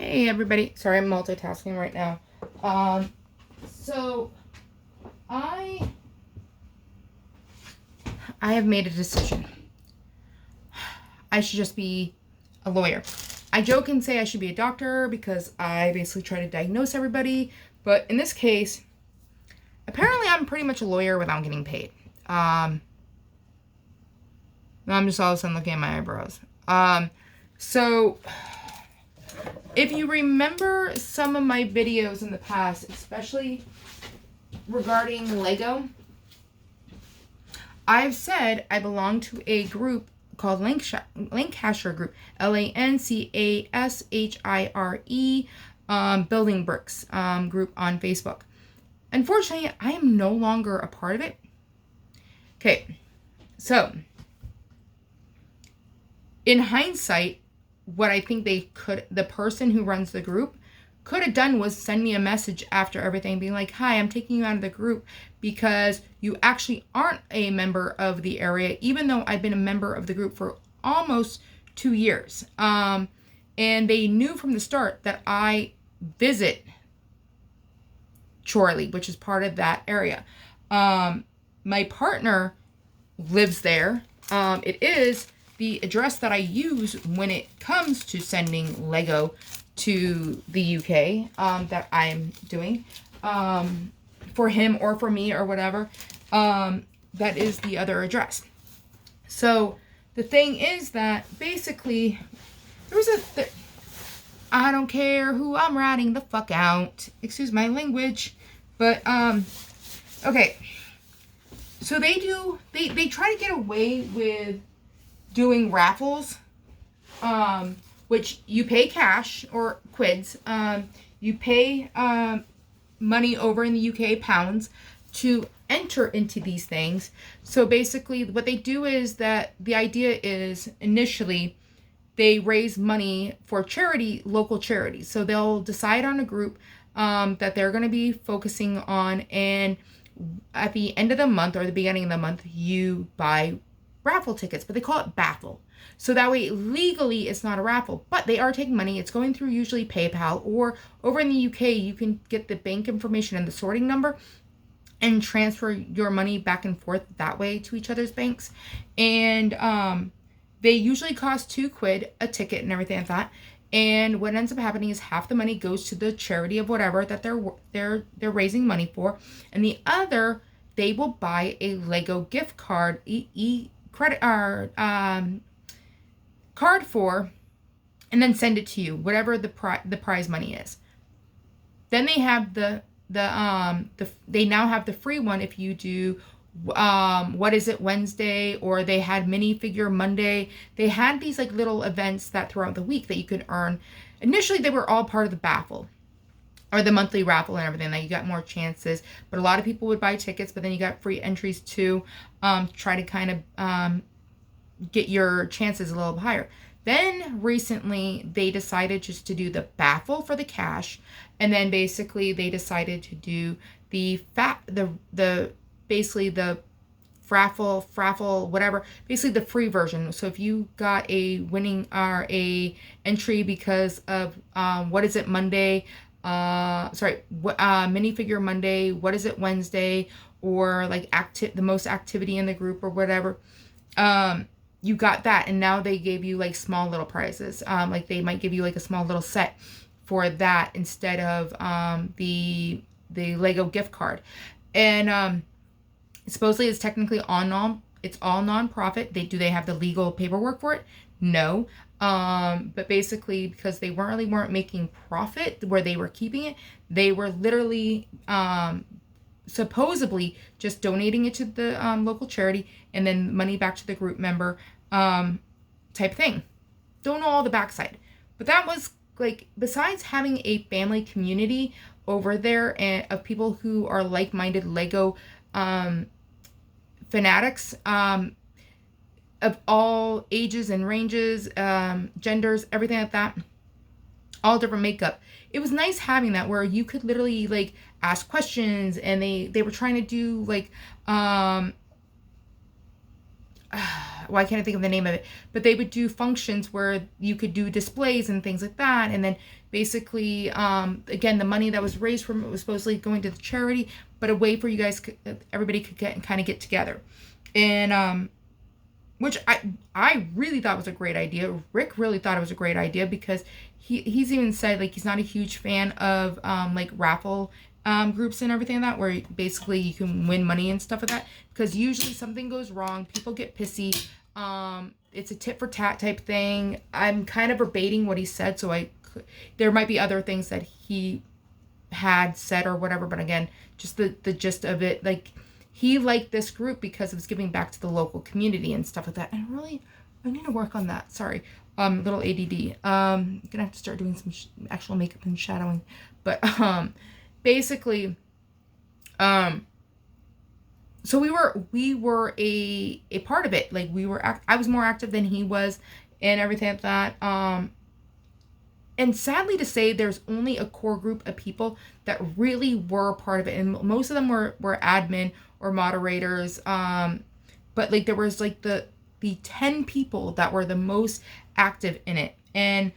Hey everybody. Sorry, I'm multitasking right now. So I have made a decision. I should just be a lawyer. I joke and say I should be a doctor because I basically try to diagnose everybody, but in this case, apparently I'm pretty much a lawyer without getting paid. I'm just all of a sudden looking at my eyebrows. So if you remember some of my videos in the past, especially regarding Lego, I've said I belong to a group called Lancashire Group, Lancashire, Building Bricks group on Facebook. Unfortunately, I am no longer a part of it. Okay, so in hindsight, what I think the person who runs the group could have done was send me a message after everything being like, hi, I'm taking you out of the group because you actually aren't a member of the area, even though I've been a member of the group for almost 2 years. And they knew from the start that I visit Chorley, which is part of that area. My partner lives there. It is the address that I use when it comes to sending Lego to the UK that I'm doing for him or for me or whatever. That is the other address. So the thing is that basically there was I don't care who I'm ratting the fuck out. Excuse my language. But okay. So they try to get away with doing raffles, which you pay cash or quids. You pay money over in the UK, pounds, to enter into these things. So basically what they do is that the idea is initially they raise money for charity, local charities. So they'll decide on a group that they're going to be focusing on, and at the end of the month or the beginning of the month, you buy raffle tickets, but they call it baffle. So that way, legally, it's not a raffle, but they are taking money. It's going through usually PayPal, or over in the UK, you can get the bank information and the sorting number and transfer your money back and forth that way to each other's banks. And they usually cost £2 a ticket and everything like that. And what ends up happening is half the money goes to the charity of whatever that they're raising money for, and the other they will buy a Lego gift card, credit card for, and then send it to you, whatever the prize money is. Then they have they now have the free one if you do what is it, Wednesday, or they had minifigure Monday. They had these like little events that throughout the week that you could earn. Initially they were all part of the baffle or the monthly raffle and everything, that you got more chances, but a lot of people would buy tickets, but then you got free entries too, try to kind of get your chances a little higher. Then recently they decided just to do the baffle for the cash, and then basically they decided to do the basically the fraffle, whatever, basically the free version. So if you got a winning or a entry because of what is it Monday, minifigure Monday, what is it Wednesday, or like the most activity in the group or whatever, you got that, and now they gave you like small little prizes. Like they might give you like a small little set for that instead of the Lego gift card. And supposedly it's technically it's all non-profit. Do they have the legal paperwork for it? No. But basically, because they weren't making profit where they were keeping it, they were literally supposedly just donating it to the local charity and then money back to the group member type thing. Don't know all the backside, but that was like, besides having a family community over there and of people who are like-minded Lego fanatics of all ages and ranges, genders, everything like that, all different makeup. It was nice having that where you could literally like ask questions, and they were trying to do like why can't I think of the name of it? But they would do functions where you could do displays and things like that. And then basically, again, the money that was raised from it was supposedly going to the charity, but a way for you guys, everybody could get together. And, which I really thought was a great idea. Rick really thought it was a great idea because he's even said, like, he's not a huge fan of, like, raffle groups and everything like that, where basically you can win money and stuff like that, because usually something goes wrong, people get pissy, it's a tit for tat type thing. I'm kind of verbating what he said, so there might be other things that he had said or whatever, but again, just the gist of it, like, he liked this group because it was giving back to the local community and stuff like that. And I need to work on that. Sorry. Little ADD. I'm gonna have to start doing some actual makeup and shadowing. But, basically, so we were a part of it. Like, I was more active than he was and everything like that. And sadly to say, there's only a core group of people that really were a part of it. And most of them were admin or moderators. But like, there was like the 10 people that were the most active in it. And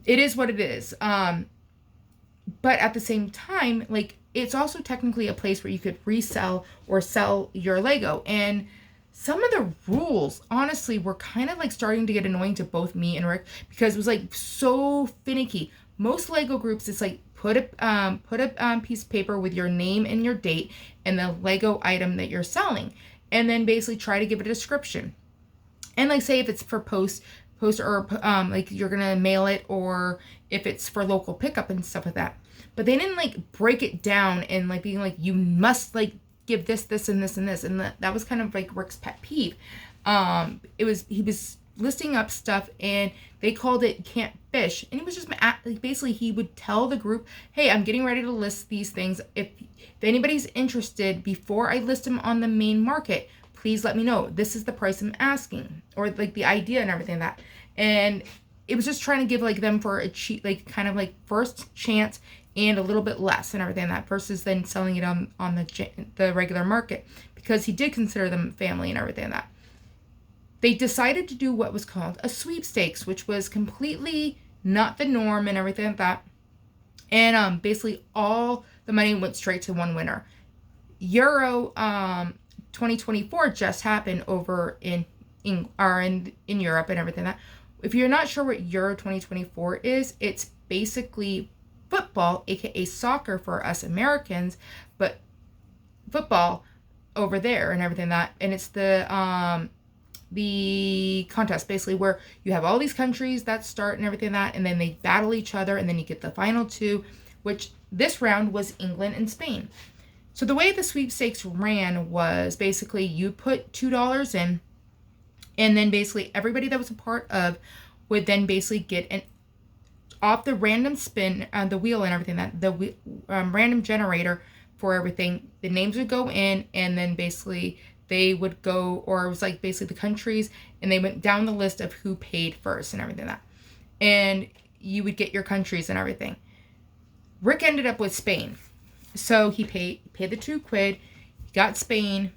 it is what it is. But at the same time, like, it's also technically a place where you could resell or sell your Lego. And some of the rules, honestly, were kind of like starting to get annoying to both me and Rick, because it was like so finicky. Most Lego groups, it's like put a piece of paper with your name and your date and the Lego item that you're selling, and then basically try to give it a description. And like, say if it's for post or like you're gonna mail it, or if it's for local pickup and stuff like that. But they didn't like break it down and like being like, you must like give this and this and this, and that was kind of like Rick's pet peeve. He was listing up stuff and they called it Can't Fish, and he was just basically, he would tell the group, hey, I'm getting ready to list these things. If anybody's interested, before I list them on the main market, please let me know. This is the price I'm asking, or like the idea and everything like that. And it was just trying to give like them for a cheap, like kind of like first chance and a little bit less and everything like that, versus then selling it on the regular market, because he did consider them family and everything like that. They decided to do what was called a sweepstakes, which was completely not the norm and everything like that. And basically all the money went straight to one winner. Euro 2024 just happened over in Europe and everything like that. If you're not sure what Euro 2024 is, it's basically football, aka soccer for us Americans, but football over there and everything like that. And it's the contest basically where you have all these countries that start and everything like that, and then they battle each other, and then you get the final two, which this round was England and Spain. So the way the sweepstakes ran was basically you put $2 in, and then basically everybody that was a part of would then basically get an off the random spin, the wheel and everything, that the random generator for everything, the names would go in, and then basically they would go, or it was like basically the countries, and they went down the list of who paid first and everything like that. And you would get your countries and everything. Rick ended up with Spain. So he paid the £2. He got Spain.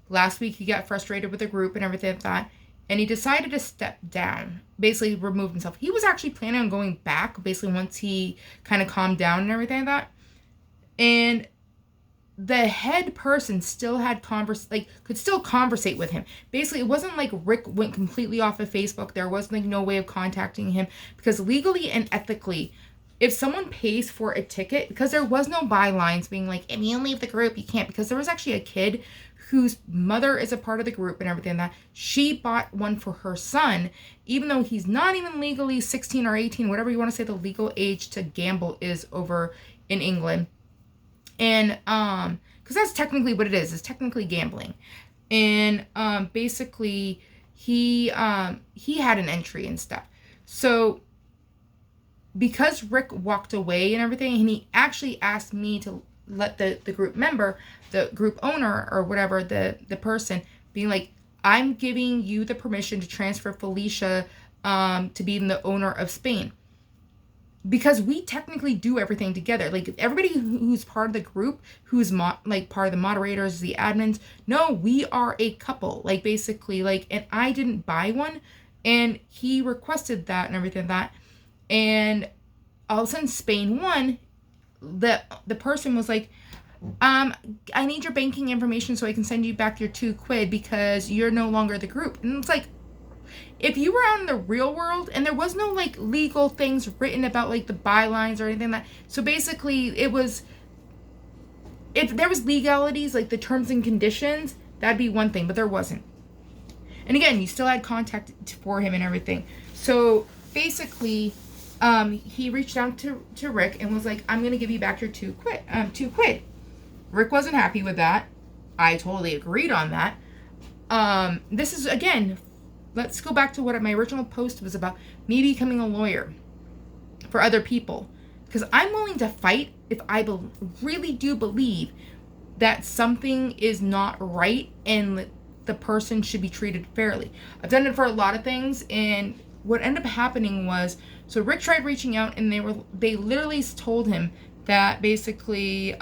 Last week he got frustrated with the group and everything like that, and he decided to step down, basically remove himself. He was actually planning on going back, basically once he kind of calmed down and everything like that. And the head person still had could still conversate with him. Basically, it wasn't like Rick went completely off of Facebook. There was like no way of contacting him, because legally and ethically, if someone pays for a ticket, because there was no bylines being like, if you leave the group, you can't, because there was actually a kid whose mother is a part of the group and everything like that. She bought one for her son, even though he's not even legally 16 or 18, whatever you want to say the legal age to gamble is over in England. And, because that's technically what it is. It's technically gambling. And, basically, he had an entry and stuff. So, because Rick walked away and everything, and he actually asked me to let the group member, the group owner, or whatever, the person, being like, I'm giving you the permission to transfer Felicia, to be the owner of Spain. because we technically do everything together. Like everybody who's part of the group, who's like part of the moderators, the admins, no, we are a couple. Like basically, like, and I didn't buy one, and he requested that and everything that, and all of a sudden Spain won. The person was like, I need your banking information so I can send you back your £2 because you're no longer the group. And it's like, if you were out in the real world and there was no like legal things written about like the bylines or anything like that. So basically it was, if there was legalities, like the terms and conditions, that'd be one thing, but there wasn't. And again, you still had contact for him and everything. So basically, he reached out to Rick and was like, I'm going to give you back your £2. Rick wasn't happy with that. I totally agreed on that. This is, again, let's go back to what my original post was about, me becoming a lawyer for other people. Because I'm willing to fight if I really do believe that something is not right and the person should be treated fairly. I've done it for a lot of things, and what ended up happening was, so Rick tried reaching out, and they literally told him that basically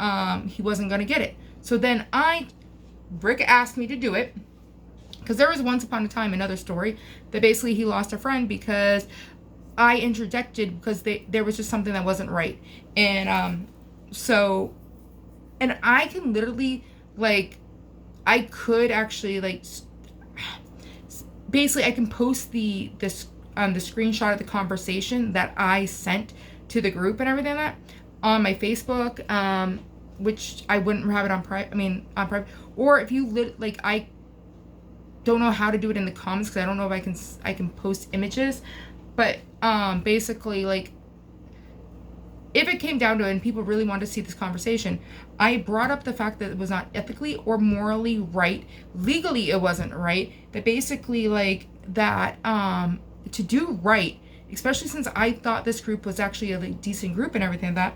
he wasn't going to get it. So then Rick asked me to do it, because there was once upon a time, another story, that basically he lost a friend because I interjected because there was just something that wasn't right. And and I can literally, like, I could actually, like, basically I can post the screenshot of the conversation that I sent to the group and everything like that on my Facebook, which I wouldn't have it on private. Or if you I don't know how to do it in the comments because I don't know if I can post images, but basically, like, if it came down to it and people really wanted to see this conversation, I brought up the fact that it was not ethically or morally right. Legally, it wasn't right. That basically, like, that to do right, especially since I thought this group was actually a decent group and everything like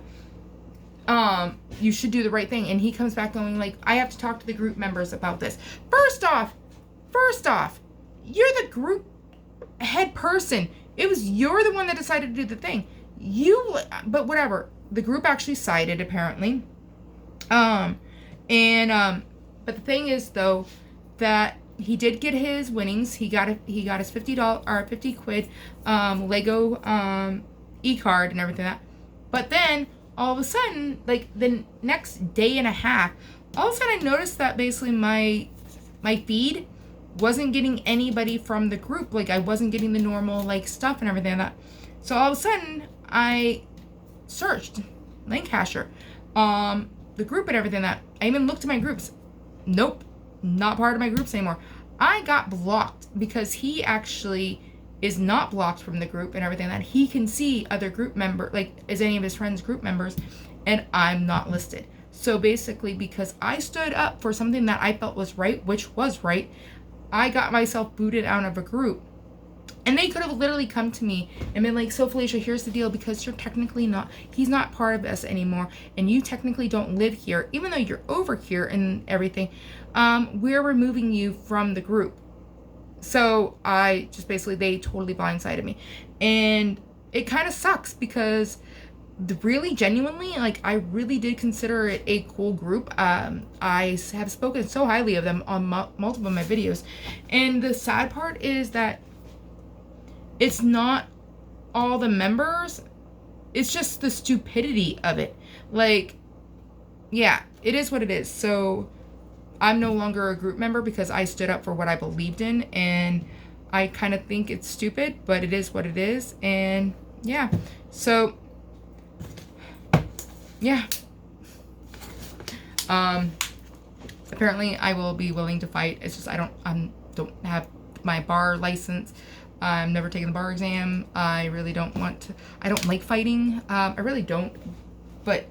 that, you should do the right thing. And he comes back going, like, I have to talk to the group members about this. First off, you're the group head person. You're the one that decided to do the thing. But whatever. The group actually sided, apparently. But the thing is, though, that he did get his winnings. He got his £50 Lego e-card and everything like that. But then all of a sudden, like the next day and a half, all of a sudden I noticed that basically my feed wasn't getting anybody from the group. Like, I wasn't getting the normal, like, stuff and everything like that. So all of a sudden I searched Lancashire, the group and everything that I even looked at my groups. Nope, not part of my groups anymore. I got blocked because he actually is not blocked from the group and everything that he can see other group member, like, is any of his friends group members, and I'm not listed. So basically, because I stood up for something that I felt was right, which was right, I got myself booted out of a group. And they could have literally come to me and been like, so Felicia, here's the deal, because he's not part of us anymore, and you technically don't live here, even though you're over here and everything, we're removing you from the group. So I just basically, they totally blindsided me. And it kind of sucks because really genuinely, like, I really did consider it a cool group. I have spoken so highly of them on multiple of my videos. And the sad part is that it's not all the members. It's just the stupidity of it. Like, yeah, it is what it is. So I'm no longer a group member because I stood up for what I believed in, and I kind of think it's stupid, but it is what it is. And yeah, so yeah. Apparently I will be willing to fight. It's just I don't have my bar license. I'm never taking the bar exam. I really don't want to. I don't like fighting. I really don't. But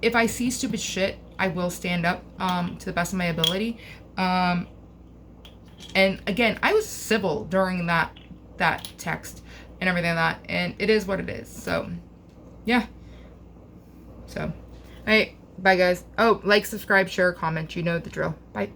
if I see stupid shit, I will stand up to the best of my ability. And again, I was civil during that text and everything like that. And it is what it is. So, yeah. So, all right. Bye, guys. Oh, like, subscribe, share, comment. You know the drill. Bye.